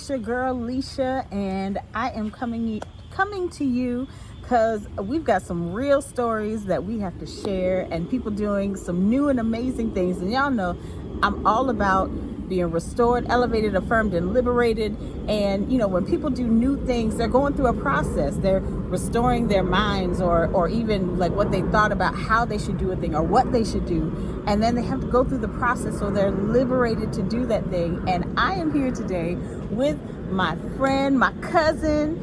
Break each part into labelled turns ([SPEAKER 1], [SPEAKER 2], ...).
[SPEAKER 1] It's your girl Leisha, and I am coming to you because we've got some real stories that we have to share, and people doing some new and amazing things. And y'all know I'm all about being restored, elevated, affirmed, and liberated. And when people do new things, they're going through a process. They're restoring their minds, or even like what they thought about how they should do a thing or what they should do, and then they have to go through the process, so they're liberated to do that thing. And I am here today with my friend, my cousin,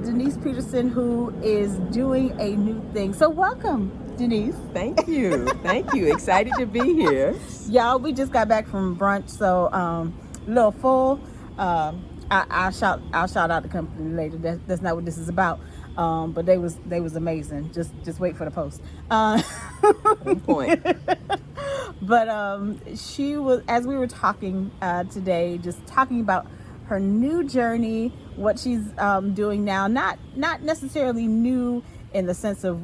[SPEAKER 1] Denise Peterson, who is doing a new thing. So welcome, Denise.
[SPEAKER 2] Thank you. Thank you. Excited to be here.
[SPEAKER 1] Y'all, we just got back from brunch, so a little full. I'll shout out the company later. That's not what this is about. But they was amazing. Just wait for the post.
[SPEAKER 2] Good point.
[SPEAKER 1] But she was, as we were talking today, just talking about her new journey, what she's doing now. Not necessarily new in the sense of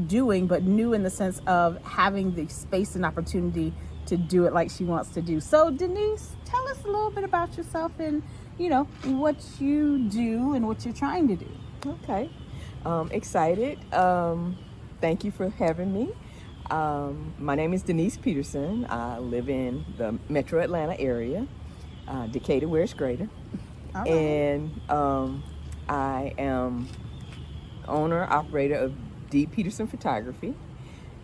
[SPEAKER 1] doing, but new in the sense of having the space and opportunity to do it like she wants to do. So Denise, tell us a little bit about yourself and what you do and what you're trying to do.
[SPEAKER 2] Okay. Excited. Thank you for having me. My name is Denise Peterson. I live in the Metro Atlanta area, Decatur, where it's greater.
[SPEAKER 1] All right.
[SPEAKER 2] And I am owner, operator of D. Peterson Photography,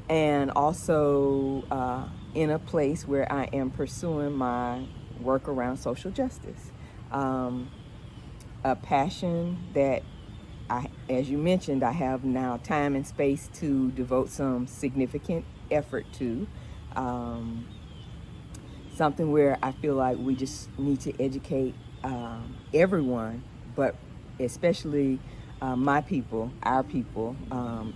[SPEAKER 2] and also in a place where I am pursuing my work around social justice. A passion that as you mentioned, I have now time and space to devote some significant effort to. Something where I feel like we just need to educate everyone, but especially my people, our people,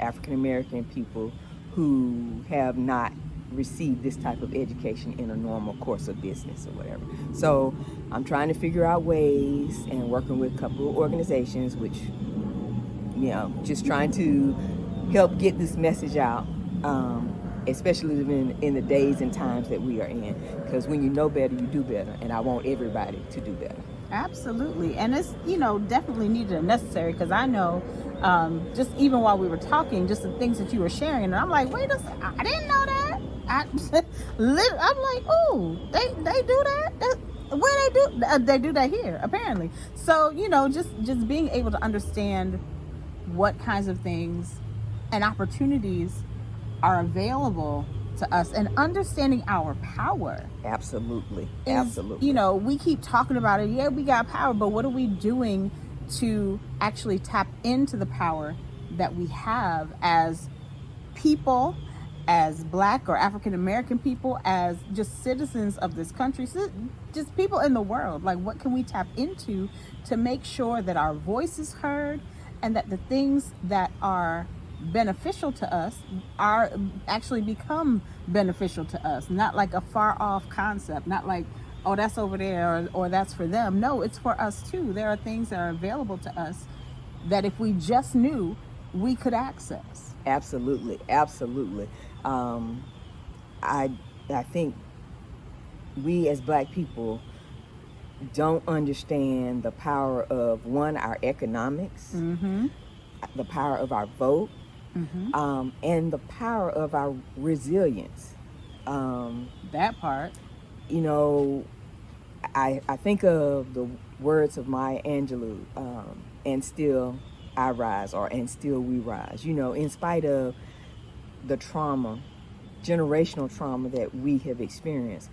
[SPEAKER 2] African American people who have not received this type of education in a normal course of business or whatever. So I'm trying to figure out ways and working with a couple of organizations, which, just trying to help get this message out, especially in the days and times that we are in. Because when you know better, you do better. And I want everybody to do better.
[SPEAKER 1] Absolutely. And it's, definitely needed and necessary, because I know, just even while we were talking, just the things that you were sharing, and I'm like, wait a second, I didn't know that. I'm like, oh, they do that? Where they do that here, apparently. So, just being able to understand what kinds of things and opportunities are available to us, and understanding our power.
[SPEAKER 2] Absolutely.
[SPEAKER 1] We keep talking about it. Yeah, we got power, but what are we doing to actually tap into the power that we have as people, as Black or African American people, as just citizens of this country, just people in the world? Like, what can we tap into to make sure that our voice is heard, and that the things that are beneficial to us are actually become beneficial to us? Not like a far off concept, not like, oh, that's over there, or that's for them. No, it's for us too. There are things that are available to us that if we just knew, we could access.
[SPEAKER 2] Absolutely. I think we as Black people don't understand the power of, one, our economics, the power of our vote, and the power of our resilience.
[SPEAKER 1] That part.
[SPEAKER 2] I think of the words of Maya Angelou, and still I rise, and still we rise. In spite of the trauma, generational trauma that we have experienced,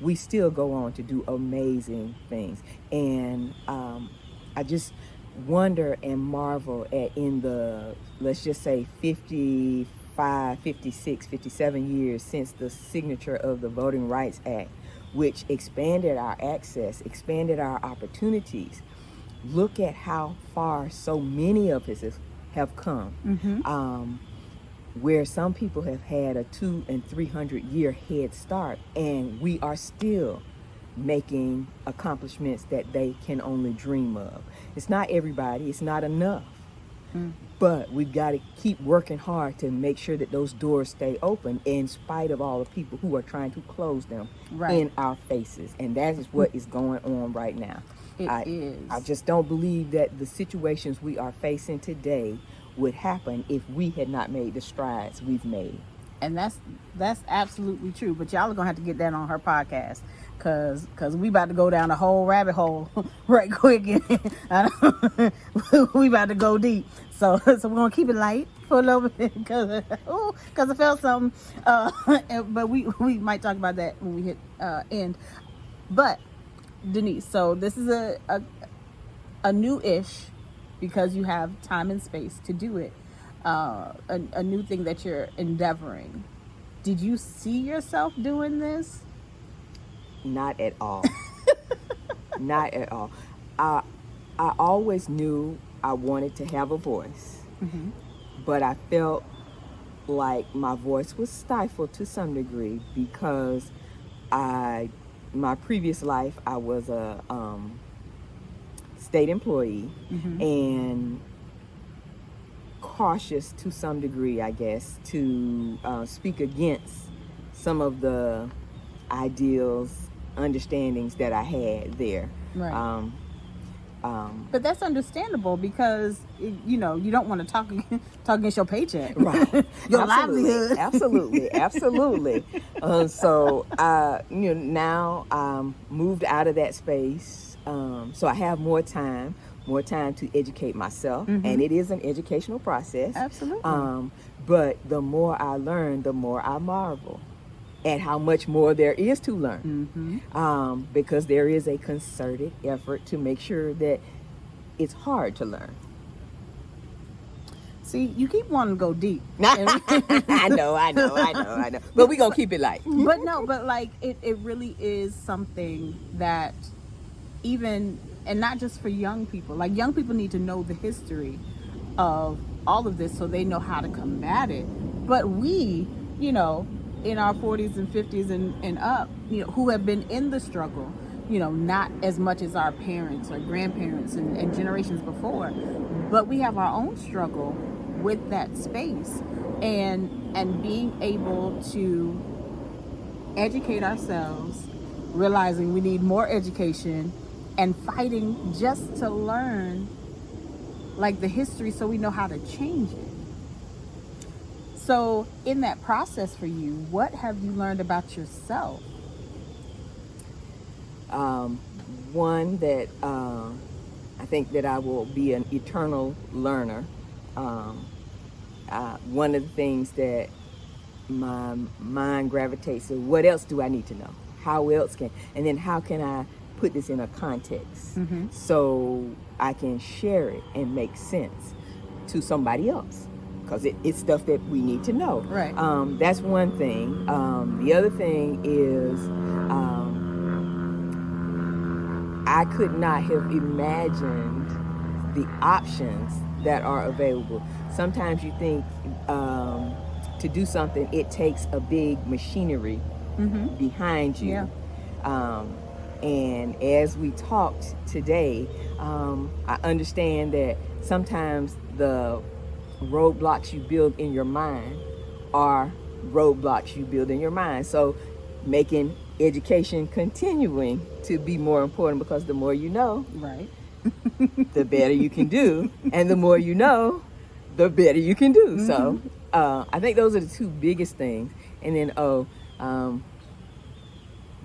[SPEAKER 2] we still go on to do amazing things. And I just wonder and marvel at, in the, let's just say 55, 56, 57 years since the signature of the Voting Rights Act, which expanded our access, expanded our opportunities. Look at how far so many of us have come, where some people have had a 200 and 300 year head start, and we are still making accomplishments that they can only dream of. It's not everybody, it's not enough, But we've got to keep working hard to make sure that those doors stay open in spite of all the people who are trying to close them in our faces. And that is what is going on right now. I just don't believe that the situations we are facing today would happen if we had not made the strides we've made.
[SPEAKER 1] And that's absolutely true. But y'all are gonna have to get that on her podcast, cause we about to go down a whole rabbit hole right quick. We about to go deep. So we're gonna keep it light for a little bit, cause I felt something. But we might talk about that when we hit end. But Denise, so this is a new-ish, because you have time and space to do it. A new thing that you're endeavoring. Did you see yourself doing this?
[SPEAKER 2] Not at all. Not at all. I always knew I wanted to have a voice, but I felt like my voice was stifled to some degree because my previous life, I was a state employee and cautious to some degree, I guess, to speak against some of the ideals, understandings that I had there.
[SPEAKER 1] Right. But that's understandable, because you don't want to talk against your paycheck,
[SPEAKER 2] right?
[SPEAKER 1] Your livelihood.
[SPEAKER 2] Absolutely. So now I'm moved out of that space, so I have more time to educate myself, and it is an educational process.
[SPEAKER 1] Absolutely.
[SPEAKER 2] But the more I learn, the more I marvel at how much more there is to learn, because there is a concerted effort to make sure that it's hard to learn.
[SPEAKER 1] See, you keep wanting to go deep.
[SPEAKER 2] I know. But we're going to keep it light.
[SPEAKER 1] But like, it really is something that even, and not just for young people, like young people need to know the history of all of this so they know how to combat it. But we, in our 40s and 50s and up, who have been in the struggle, not as much as our parents or grandparents and generations before, but we have our own struggle with that space, and being able to educate ourselves, realizing we need more education, and fighting just to learn like the history so we know how to change it. So in that process for you, what have you learned about yourself?
[SPEAKER 2] One, that I think that I will be an eternal learner. One of the things that my mind gravitates to, what else do I need to know? How else and then how can I put this in a context so I can share it and make sense to somebody else? Because it's stuff that we need to know.
[SPEAKER 1] Right.
[SPEAKER 2] That's one thing. The other thing is I could not have imagined the options that are available. Sometimes you think to do something, it takes a big machinery behind you.
[SPEAKER 1] Yeah.
[SPEAKER 2] And as we talked today, I understand that sometimes the roadblocks you build in your mind are roadblocks you build in your mind. So making education continuing to be more important, because the more you know,
[SPEAKER 1] right,
[SPEAKER 2] the better you can do, and the more you know, the better you can do. So I think those are the two biggest things. And then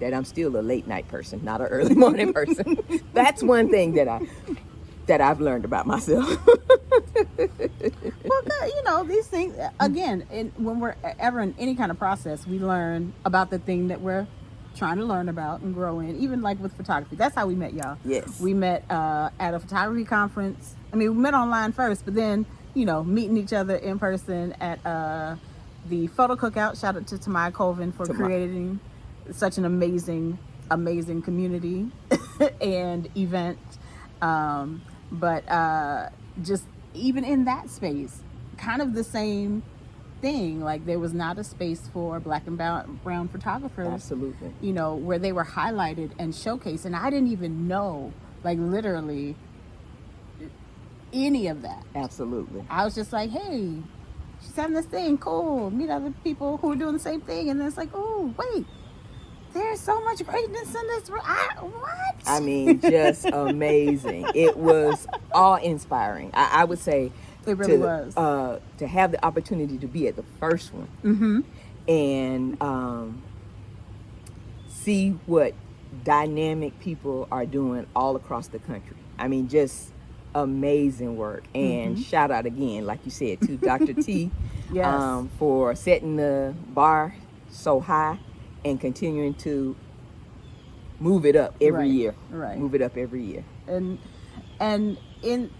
[SPEAKER 2] that I'm still a late night person, not an early morning person. That's one thing that I've learned about myself.
[SPEAKER 1] Well, these things, again, when we're ever in any kind of process, we learn about the thing that we're trying to learn about and grow in. Even like with photography, that's how we met, y'all.
[SPEAKER 2] Yes,
[SPEAKER 1] we met at a photography conference. I mean, we met online first, but then meeting each other in person at the photo cookout. Shout out to Tamaya Colvin for creating such an amazing community and event. But just even in that space, kind of the same thing. Like, there was not a space for Black and brown photographers.
[SPEAKER 2] Absolutely.
[SPEAKER 1] Where they were highlighted and showcased. And I didn't even know, like, literally, any of that.
[SPEAKER 2] Absolutely.
[SPEAKER 1] I was just like, hey, she's having this thing, cool. Meet other people who are doing the same thing. And then it's like, oh, wait, there's so much greatness in this. What?
[SPEAKER 2] I mean, just amazing. It was awe-inspiring. I would say
[SPEAKER 1] It really was.
[SPEAKER 2] To have the opportunity to be at the first one
[SPEAKER 1] Mm-hmm.
[SPEAKER 2] and see what dynamic people are doing all across the country. I mean, just amazing work. And shout out again, like you said, to Dr. T
[SPEAKER 1] Yes.
[SPEAKER 2] for setting the bar so high and continuing to move it up every
[SPEAKER 1] Right,
[SPEAKER 2] year.
[SPEAKER 1] right.
[SPEAKER 2] Move it up every year.
[SPEAKER 1] And in,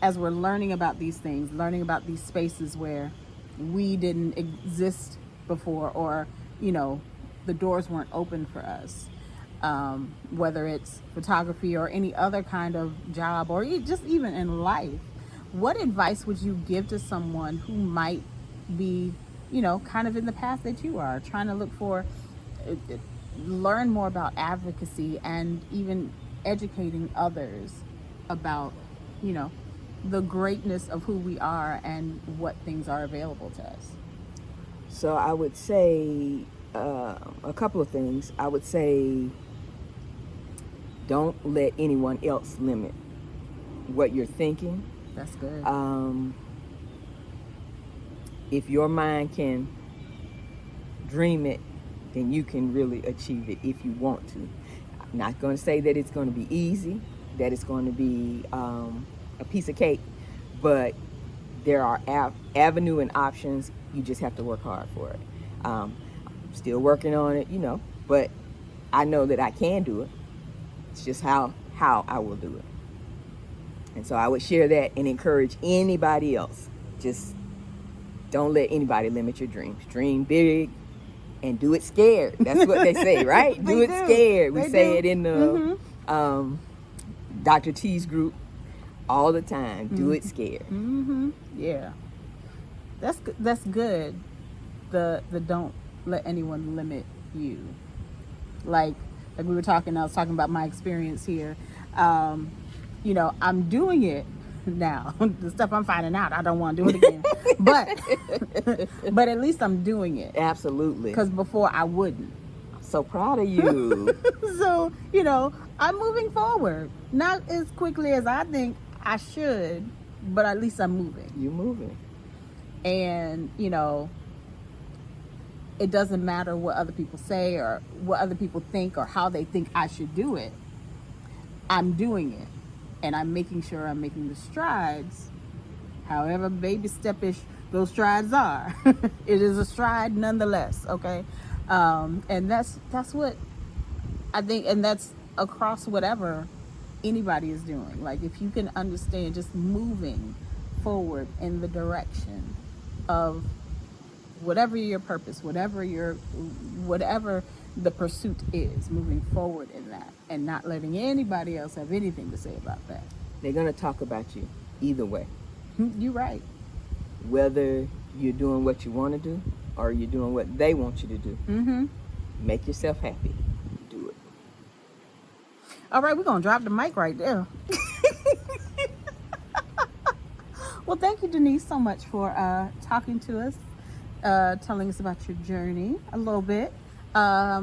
[SPEAKER 1] as we're learning about these things, learning about these spaces where we didn't exist before, or the doors weren't open for us, whether it's photography or any other kind of job, or just even in life, what advice would you give to someone who might be kind of in the path that you are, trying to look for learn more about advocacy and even educating others about the greatness of who we are and what things are available to us?
[SPEAKER 2] So I would say a couple of things. I would say don't let anyone else limit what you're thinking.
[SPEAKER 1] That's good.
[SPEAKER 2] If your mind can dream it, then you can really achieve it if you want to. I'm not going to say that it's going to be easy, that it's going to be a piece of cake, but there are avenue and options. You just have to work hard for it. I'm still working on it, but I know that I can do it. It's just how I will do it. And so I would share that and encourage anybody else. Just don't let anybody limit your dreams. Dream big and do it scared. That's what they say, right? Do it scared. We say it in the Dr. T's group all the time. Do it scared.
[SPEAKER 1] Mm-hmm. Yeah. That's good. The don't let anyone limit you. Like we were talking, I was talking about my experience here. I'm doing it now. The stuff I'm finding out, I don't want to do it again. but at least I'm doing it.
[SPEAKER 2] Absolutely.
[SPEAKER 1] Because before I wouldn't.
[SPEAKER 2] So proud of you.
[SPEAKER 1] So, I'm moving forward. Not as quickly as I think I should, but at least I'm moving.
[SPEAKER 2] You're moving.
[SPEAKER 1] And, it doesn't matter what other people say or what other people think or how they think I should do it. I'm doing it. And I'm making sure I'm making the strides, however baby step-ish those strides are. It is a stride nonetheless, okay? And that's what I think, and that's across whatever anybody is doing. Like, if you can understand just moving forward in the direction of whatever your purpose, whatever the pursuit is, moving forward in that and not letting anybody else have anything to say about that.
[SPEAKER 2] They're going to talk about you either way.
[SPEAKER 1] You're right.
[SPEAKER 2] Whether you're doing what you want to do or you're doing what they want you to do.
[SPEAKER 1] Mm-hmm.
[SPEAKER 2] Make yourself happy. Do it.
[SPEAKER 1] All right, we're going to drop the mic right there. Well, thank you, Denise, so much for talking to us, telling us about your journey a little bit. I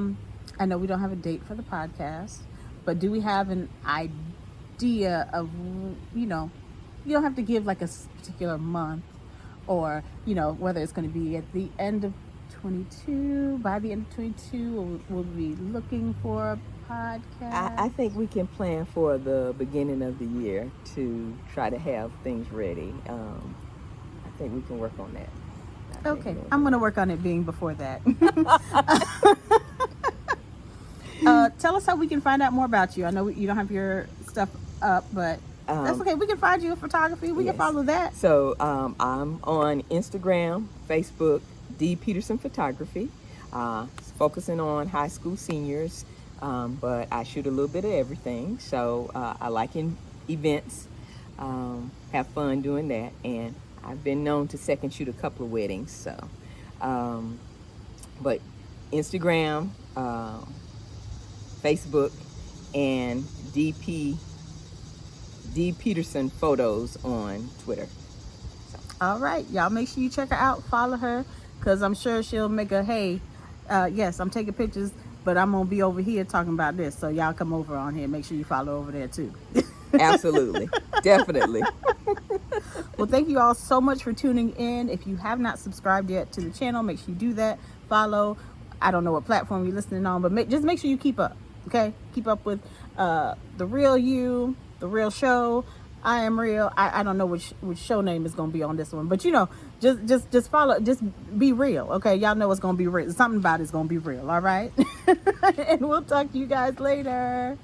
[SPEAKER 1] know we don't have a date for the podcast, but do we have an idea of, you don't have to give like a particular month or, whether it's going to be at the end of 22, by the end of 22, we'll be looking for a podcast?
[SPEAKER 2] I think we can plan for the beginning of the year to try to have things ready. I think we can work on that.
[SPEAKER 1] Okay, I'm going to work on it being before that. Tell us how we can find out more about you. I know you don't have your stuff up, but that's okay. We can find you in photography. We can follow that.
[SPEAKER 2] So I'm on Instagram, Facebook, D Peterson Photography, focusing on high school seniors, but I shoot a little bit of everything. So I like events, have fun doing that, and I've been known to second shoot a couple of weddings. So, but Instagram, Facebook, and DP D Peterson Photos on Twitter.
[SPEAKER 1] All right, y'all make sure you check her out, follow her, because I'm sure she'll make a, hey, yes, I'm taking pictures, but I'm going to be over here talking about this. So y'all come over on here. Make sure you follow over there too.
[SPEAKER 2] Absolutely. Definitely.
[SPEAKER 1] Well, thank you all so much for tuning in. If you have not subscribed yet to the channel, make sure you do that. Follow. I don't know what platform you're listening on, but just make sure you keep up. Okay? Keep up with the real you, the real show. I am real. I don't know which show name is going to be on this one, but you know, just follow, just be real. Okay? Y'all know it's going to be real. Something about it's going to be real. All right? And we'll talk to you guys later.